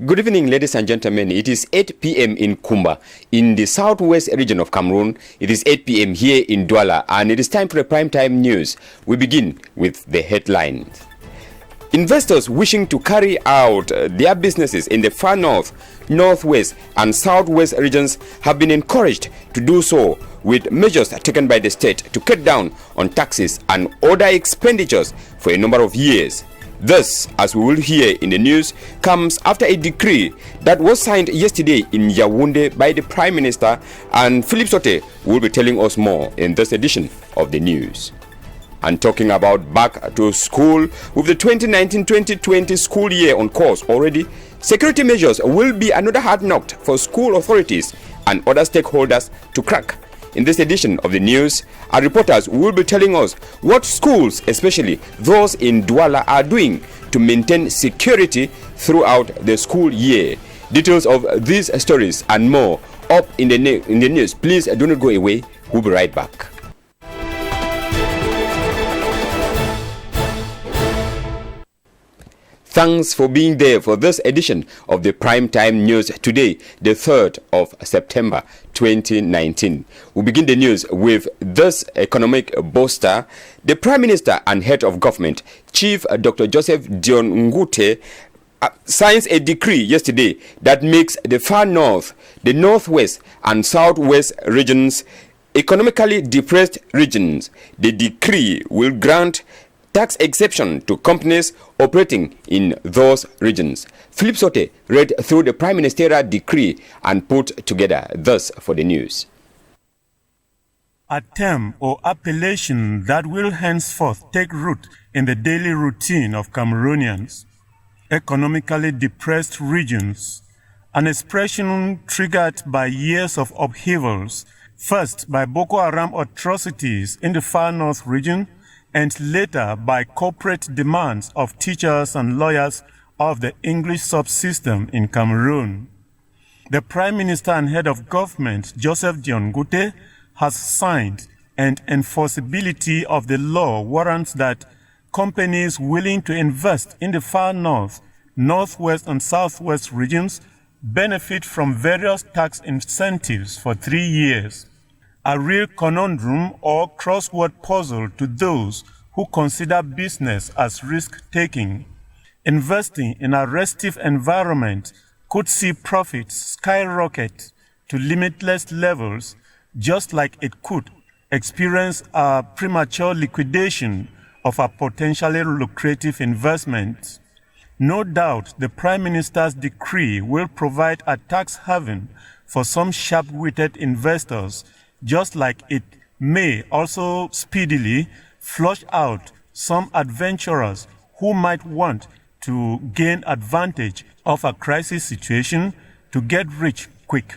Good evening, ladies and gentlemen. It is 8 p.m. in Kumba, in the southwest region of Cameroon. It is 8 p.m. here in Douala, and it is time for the primetime news. We begin with the headlines. Investors wishing to carry out their businesses in the far north, northwest, and southwest regions have been encouraged to do so, with measures taken by the state to cut down on taxes and other expenditures for a number of years. This, as we will hear in the news, comes after a decree that was signed yesterday in Yaoundé by the Prime Minister, and Philippe Sauté will be telling us more in this edition of the news. And talking about back to school, with the 2019-2020 school year on course already, security measures will be another hard knock for school authorities and other stakeholders to crack. In this edition of the news, our reporters will be telling us what schools, especially those in Douala, are doing to maintain security throughout the school year. Details of these stories and more up in the news. Please do not go away. We'll be right back. Thanks for being there for this edition of the Primetime News today, the 3rd of September 2019. We begin the news with this economic booster. The Prime Minister and Head of Government, Chief Dr. Joseph Dion Ngute, signs a decree yesterday that makes the far north, the northwest, and southwest regions economically depressed regions. The decree will grant tax exception to companies operating in those regions. Philippe Sauté read through the Prime Ministerial decree and put together this for the news. A term or appellation that will henceforth take root in the daily routine of Cameroonians. Economically depressed regions, an expression triggered by years of upheavals, first by Boko Haram atrocities in the far north region, and later by corporate demands of teachers and lawyers of the English subsystem in Cameroon. The Prime Minister and Head of Government, Joseph Dion Ngute, has signed, and enforceability of the law warrants that companies willing to invest in the far north, northwest, and southwest regions benefit from various tax incentives for 3 years. A real conundrum or crossword puzzle to those who consider business as risk-taking. Investing in a restive environment could see profits skyrocket to limitless levels, just like it could experience a premature liquidation of a potentially lucrative investment. No doubt the Prime Minister's decree will provide a tax haven for some sharp-witted investors, just like it may also speedily flush out some adventurers who might want to gain advantage of a crisis situation to get rich quick.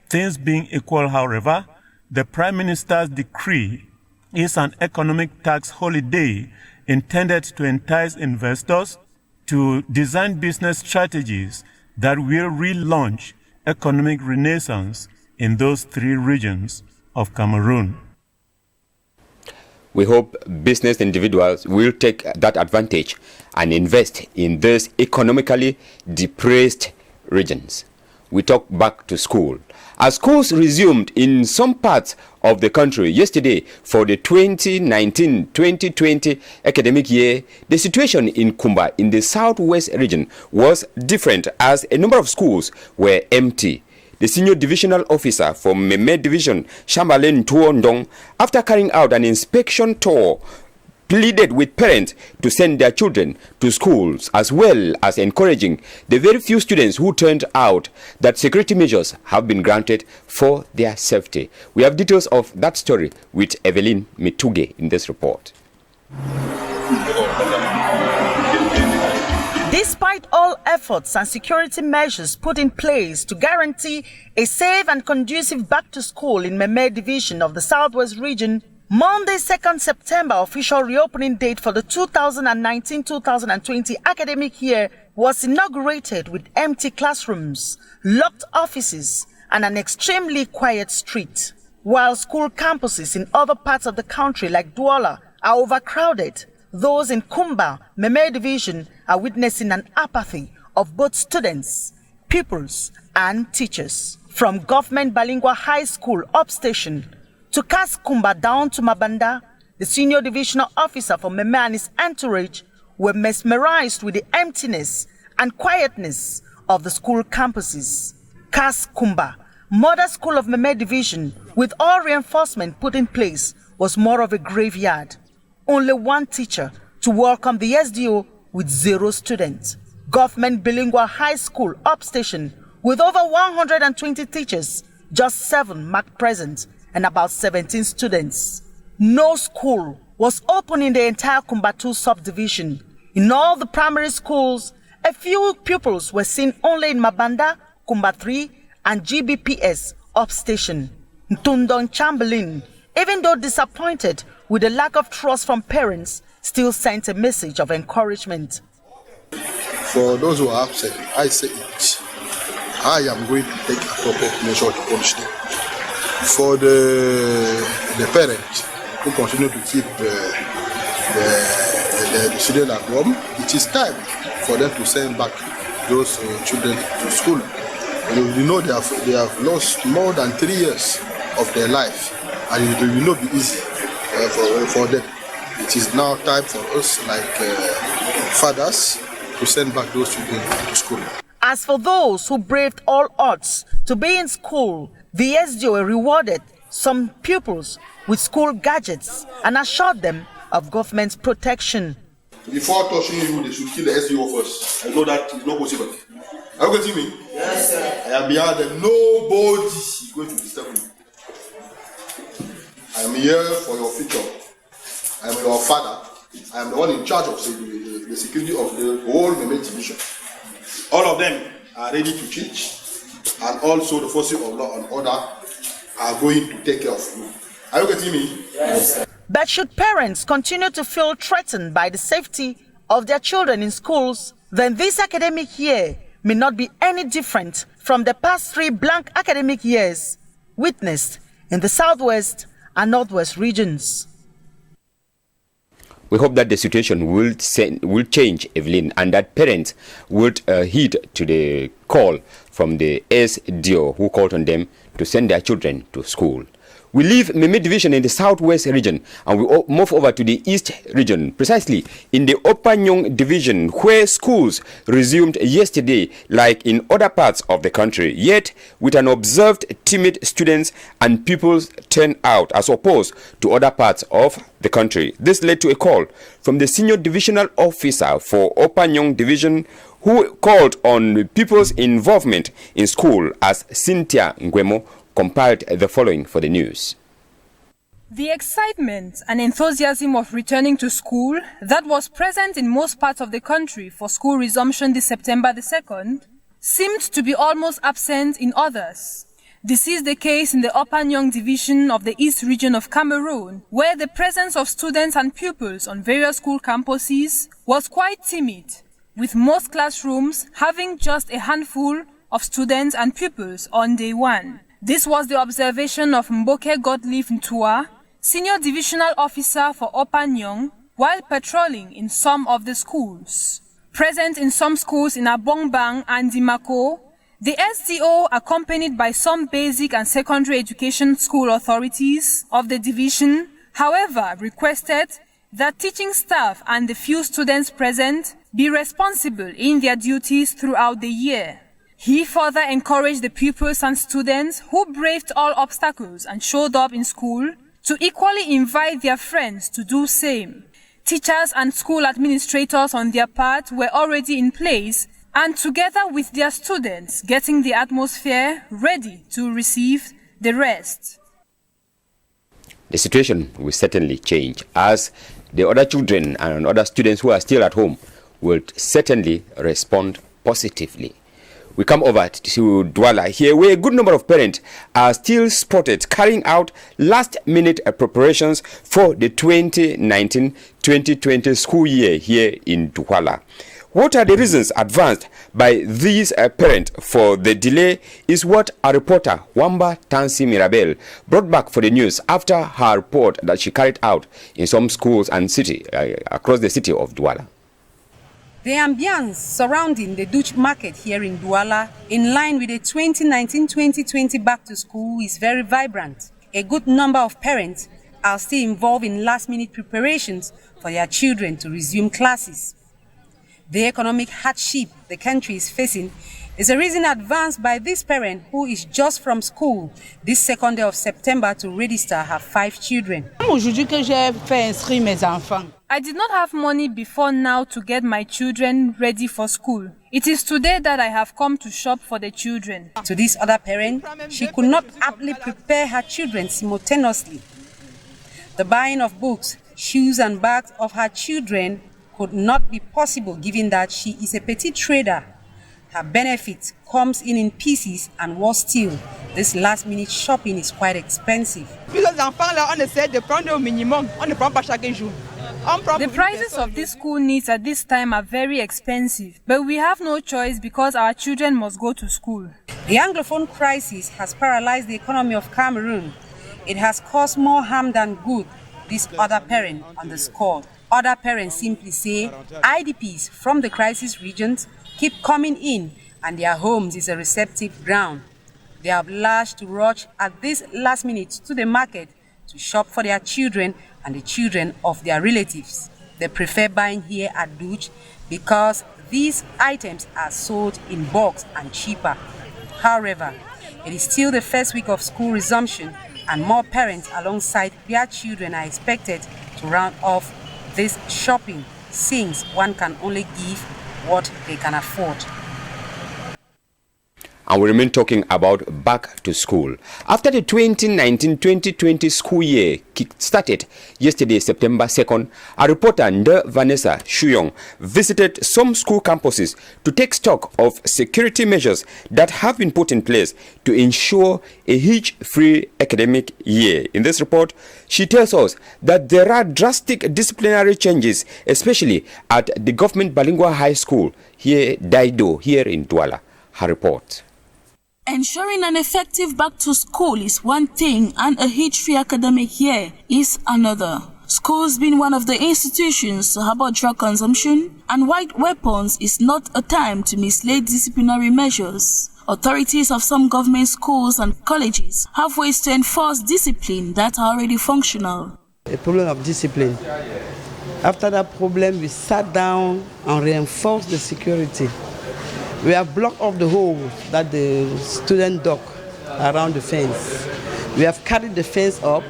Things being equal, however, the Prime Minister's decree is an economic tax holiday intended to entice investors to design business strategies that will relaunch economic renaissance in those 3 regions of Cameroon. We hope business individuals will take that advantage and invest in these economically depressed regions. We talk back to school. As schools resumed in some parts of the country yesterday for the 2019-2020 academic year, the situation in Kumba in the southwest region was different as a number of schools were empty. The senior divisional officer from Meme Division, Chamberlain Tuondong, after carrying out an inspection tour, pleaded with parents to send their children to schools, as well as encouraging the very few students who turned out that security measures have been granted for their safety. We have details of that story with Evelyn Mituge in this report. Despite all efforts and security measures put in place to guarantee a safe and conducive back to school in Meme Division of the Southwest region, Monday, 2nd September, official reopening date for the 2019-2020 academic year, was inaugurated with empty classrooms, locked offices, and an extremely quiet street. While school campuses in other parts of the country like Douala are overcrowded, those in Kumba, Meme Division, are witnessing an apathy of both students, pupils, and teachers. From Government Bilingual High School upstation to CAS Kumba down to Mabanda, the senior divisional officer for Meme and his entourage were mesmerized with the emptiness and quietness of the school campuses. CAS Kumba, Model School of Meme Division, with all reinforcement put in place, was more of a graveyard. Only one teacher to welcome the SDO with 0 students. Government Bilingual High School upstation with over 120 teachers, just 7 marked present and about 17 students. No school was open in the entire Kumbatu subdivision. In all the primary schools, a few pupils were seen only in Mabanda, Kumba 3, and GBPS upstation. Ntundong Chamberlain, even though disappointed with the lack of trust from parents, still sent a message of encouragement. For those who are upset, I say it. I am going to take appropriate measure to punish them. For the parents who continue to keep the student at home, it is time for them to send back those children to school. You know they have lost more than 3 years of their life, and it will not be easy for them. It is now time for us, like fathers, to send back those children to school. As for those who braved all odds to be in school, the SDO rewarded some pupils with school gadgets and assured them of government's protection. Before touching you, they should kill the SDO first. I know that is not possible. Are you getting me? Yes, sir. I am behind them. Nobody is going to disturb me. I am here for your future. I am your father. I am the one in charge of the security of the whole Meme division. All of them are ready to teach, and also the forces of law and order are going to take care of you. Are you getting me? Yes, sir. But should parents continue to feel threatened by the safety of their children in schools, then this academic year may not be any different from the past 3 blank academic years witnessed in the Southwest and Northwest regions. We hope that the situation will change, Evelyn, and that parents would heed to the call from the SDO, who called on them to send their children to school. We leave Meme Division in the Southwest region and we move over to the East region, precisely in the Opanyong Division, where schools resumed yesterday like in other parts of the country, yet with an observed timid students and pupils turnout as opposed to other parts of the country. This led to a call from the Senior Divisional Officer for Opanyong Division, who called on people's involvement in school, as Cynthia Ngwemo compiled the following for the news. The excitement and enthusiasm of returning to school that was present in most parts of the country for school resumption this September the 2nd seemed to be almost absent in others. This is the case in the Opanyong Division of the East region of Cameroon, where the presence of students and pupils on various school campuses was quite timid, with most classrooms having just a handful of students and pupils on day 1. This was the observation of Mboke Godlive Ntua, Senior Divisional Officer for Opanyong, while patrolling in some of the schools. Present in some schools in Abongbang and Dimako, the SDO, accompanied by some basic and secondary education school authorities of the division, however, requested that teaching staff and the few students present be responsible in their duties throughout the year. He further encouraged the pupils and students who braved all obstacles and showed up in school to equally invite their friends to do same. Teachers and school administrators on their part were already in place and together with their students getting the atmosphere ready to receive the rest. The situation will certainly change, as the other children and other students who are still at home will certainly respond positively. We come over to Douala here, where a good number of parents are still spotted carrying out last-minute preparations for the 2019-2020 school year here in Douala. What are the reasons advanced by these parents for the delay is what our reporter Wamba Tansi Mirabel brought back for the news after her report that she carried out in some schools and city across the city of Douala. The ambience surrounding the Dutch market here in Douala, in line with the 2019-2020 back to school, is very vibrant. A good number of parents are still involved in last-minute preparations for their children to resume classes. The economic hardship the country is facing is a reason advanced by this parent who is just from school this 2nd day of September to register her 5 children. I did not have money before now to get my children ready for school. It is today that I have come to shop for the children. To this other parent, she could not aptly prepare her children simultaneously. The buying of books, shoes and bags of her children could not be possible given that she is a petite trader. Her benefit comes in pieces, and worse still, this last-minute shopping is quite expensive. The prices of these school needs at this time are very expensive, but we have no choice because our children must go to school. The Anglophone crisis has paralyzed the economy of Cameroon. It has caused more harm than good, this other parent underscored. Other parents simply say IDPs from the crisis regions keep coming in and their homes is a receptive ground. They are obliged to rush at this last minute to the market to shop for their children and the children of their relatives. They prefer buying here at Dutch because these items are sold in bulk and cheaper. However, it is still the first week of school resumption and more parents alongside their children are expected to round off this shopping, since one can only give what they can afford. And we remain talking about back to school. After the 2019-2020 school year started yesterday, September 2nd, our reporter Nde Vanessa Shuyong visited some school campuses to take stock of security measures that have been put in place to ensure a hitch-free academic year. In this report, she tells us that there are drastic disciplinary changes, especially at the government bilingual high school here, Daido, here in Douala. Her report. Ensuring an effective back to school is one thing and a hitch-free academic year is another. Schools being one of the institutions to harbor drug consumption and white weapons is not a time to mislead disciplinary measures. Authorities of some government schools and colleges have ways to enforce discipline that are already functional. A problem of discipline. After that problem, we sat down and reinforced the security. We have blocked off the hole that the student dug around the fence. We have carried the fence up.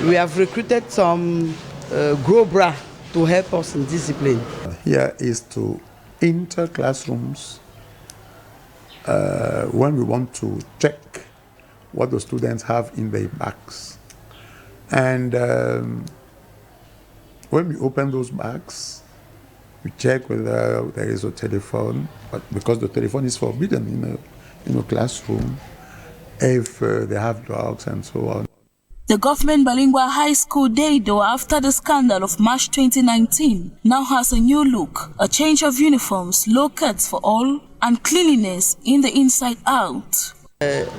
We have recruited some GROBRA to help us in discipline. Here is to enter classrooms when we want to check what the students have in their bags. And when we open those bags, we check whether there is a telephone, but because the telephone is forbidden in a classroom, if they have drugs and so on. The government bilingual high school Daido, after the scandal of March 2019, now has a new look, a change of uniforms, low cuts for all, and cleanliness in the inside out.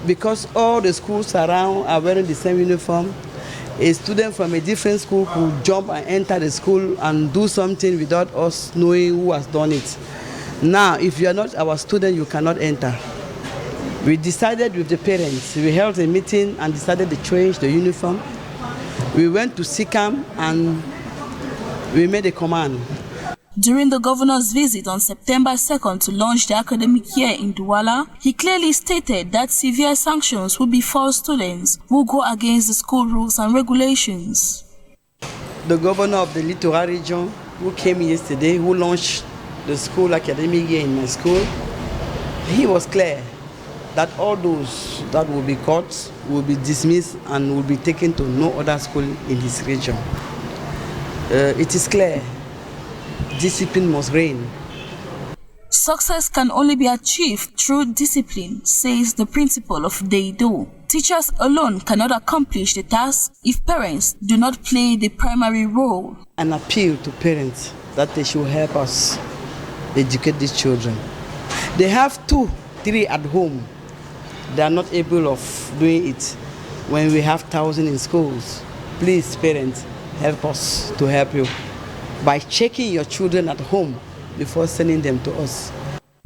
Because all the schools around are wearing the same uniform, a student from a different school could jump and enter the school and do something without us knowing who has done it. Now, if you are not our student, you cannot enter. We decided with the parents, we held a meeting and decided to change the uniform. We went to SICAM and we made a command. During the governor's visit on September 2nd to launch the academic year in Douala, he clearly stated that severe sanctions will be for students who go against the school rules and regulations. The governor of the Littoral region, who came yesterday, who launched the school academic year in my school, he was clear that all those that will be caught will be dismissed and will be taken to no other school in his region. It is clear. Discipline must reign. Success can only be achieved through discipline, says the principal of Daido. Teachers alone cannot accomplish the task if parents do not play the primary role. An appeal to parents that they should help us educate these children. They have 2, 3 at home. They are not able of doing it when we have thousands in schools. Please, parents, help us to help you by checking your children at home before sending them to us.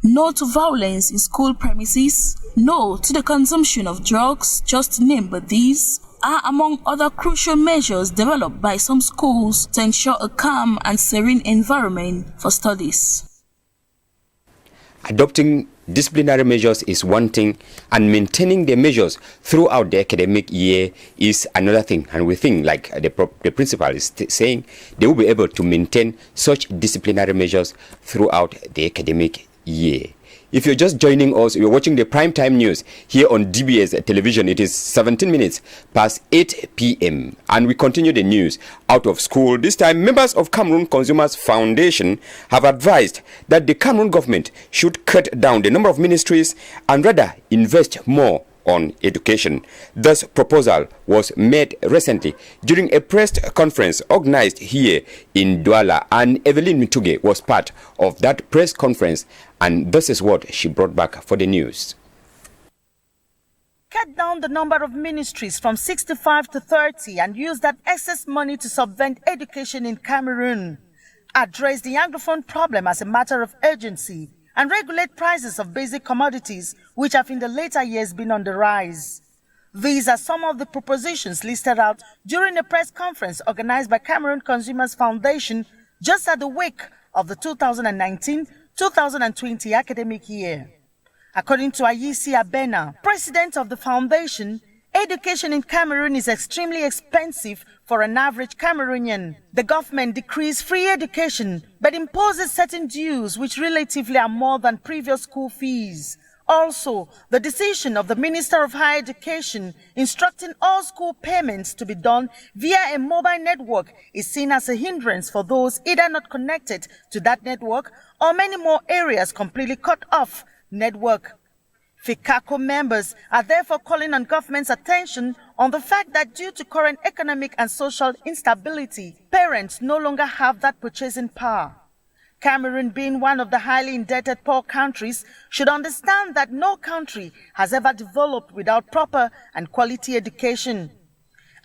No to violence in school premises, no to the consumption of drugs, just to name but these are among other crucial measures developed by some schools to ensure a calm and serene environment for studies. Adopting disciplinary measures is one thing, and maintaining the measures throughout the academic year is another thing. And we think, like the principal is saying, they will be able to maintain such disciplinary measures throughout the academic year. If you're just joining us, you're watching the primetime news here on DBS television. It is 17 minutes past 8 p.m. and we continue the news out of school. This time, members of Cameroon Consumers Foundation have advised that the Cameroon government should cut down the number of ministries and rather invest more on education. This proposal was made recently during a press conference organized here in Douala, and Evelyn Mituge was part of that press conference, and this is what she brought back for the news. Cut down the number of ministries from 65 to 30 and use that excess money to subvent education in Cameroon. Address the Anglophone problem as a matter of urgency and regulate prices of basic commodities, which have in the later years been on the rise. These are some of the propositions listed out during a press conference organized by Cameroon Consumers Foundation just at the wake of the 2019-2020 academic year. According to Ayisi Abena, president of the foundation, education in Cameroon is extremely expensive for an average Cameroonian. The government decrees free education but imposes certain dues which relatively are more than previous school fees. Also, the decision of the Minister of Higher Education instructing all school payments to be done via a mobile network is seen as a hindrance for those either not connected to that network or many more areas completely cut off network. FICACO members are therefore calling on government's attention on the fact that due to current economic and social instability, parents no longer have that purchasing power. Cameroon, being one of the highly indebted poor countries, should understand that no country has ever developed without proper and quality education.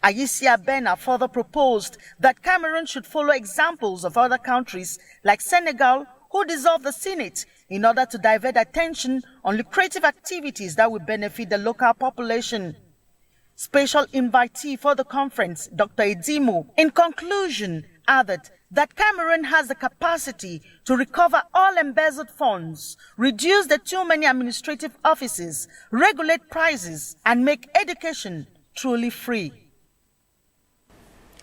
Ayisi Abena further proposed that Cameroon should follow examples of other countries like Senegal, who dissolved the Senate in order to divert attention on lucrative activities that will benefit the local population. Special invitee for the conference, Dr. Edimo, in conclusion, added that Cameroon has the capacity to recover all embezzled funds, reduce the too many administrative offices, regulate prices, and make education truly free.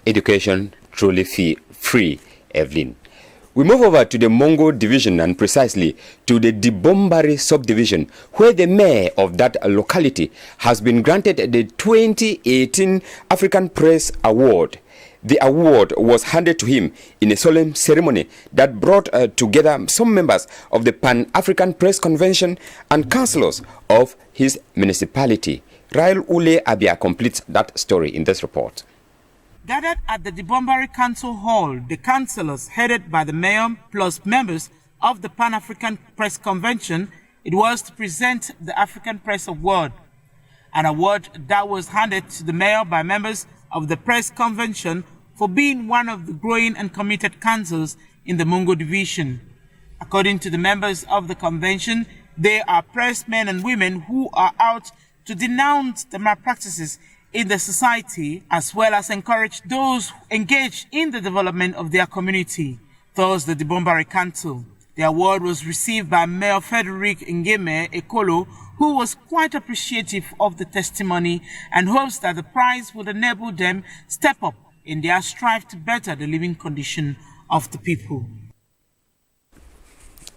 Education truly free, Evelyn. We move over to the Mongo division, and precisely to the Dibombari subdivision, where the mayor of that locality has been granted the 2018 African Press Award. The award was handed to him in a solemn ceremony that brought together some members of the Pan-African Press Convention and councillors of his municipality. Rael Ule Abia completes that story in this report. Gathered at the Dibombari Council Hall, the councillors, headed by the mayor, plus members of the Pan-African Press Convention, it was to present the African Press Award, an award that was handed to the mayor by members of the Press Convention for being one of the growing and committed councils in the Mongo division. According to the members of the convention, they are press men and women who are out to denounce the malpractices in the society, as well as encourage those engaged in the development of their community. Thus, the Dibombari Council. The award was received by Mayor Frederick Ngeme Ekolo, who was quite appreciative of the testimony and hopes that the prize would enable them step up in their strive to better the living condition of the people.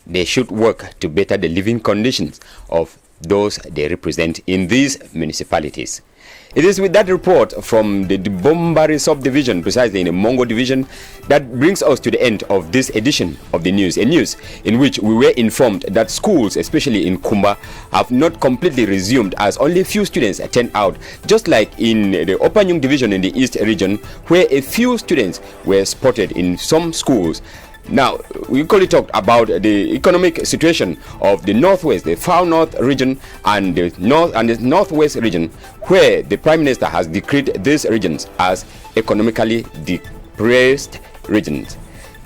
They should work to better the living conditions of those they represent in these municipalities. It is with that report from the Dibombari subdivision, precisely in the Mongo division, that brings us to the end of this edition of the news. A news in which we were informed that schools, especially in Kumba, have not completely resumed, as only a few students attend out, just like in the Opanyung division in the East region, where a few students were spotted in some schools. Now, we quickly talked about the economic situation of the Northwest, the Far North region, and the North and the Northwest region, where the Prime Minister has decreed these regions as economically depressed regions.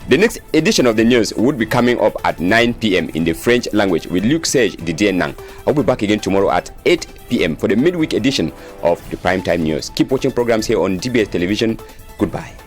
The next edition of the news would be coming up at 9 p.m. in the French language with Luc Serge Didier Nang. I'll be back again tomorrow at 8 p.m. for the midweek edition of the Primetime News. Keep watching programs here on DBS Television. Goodbye.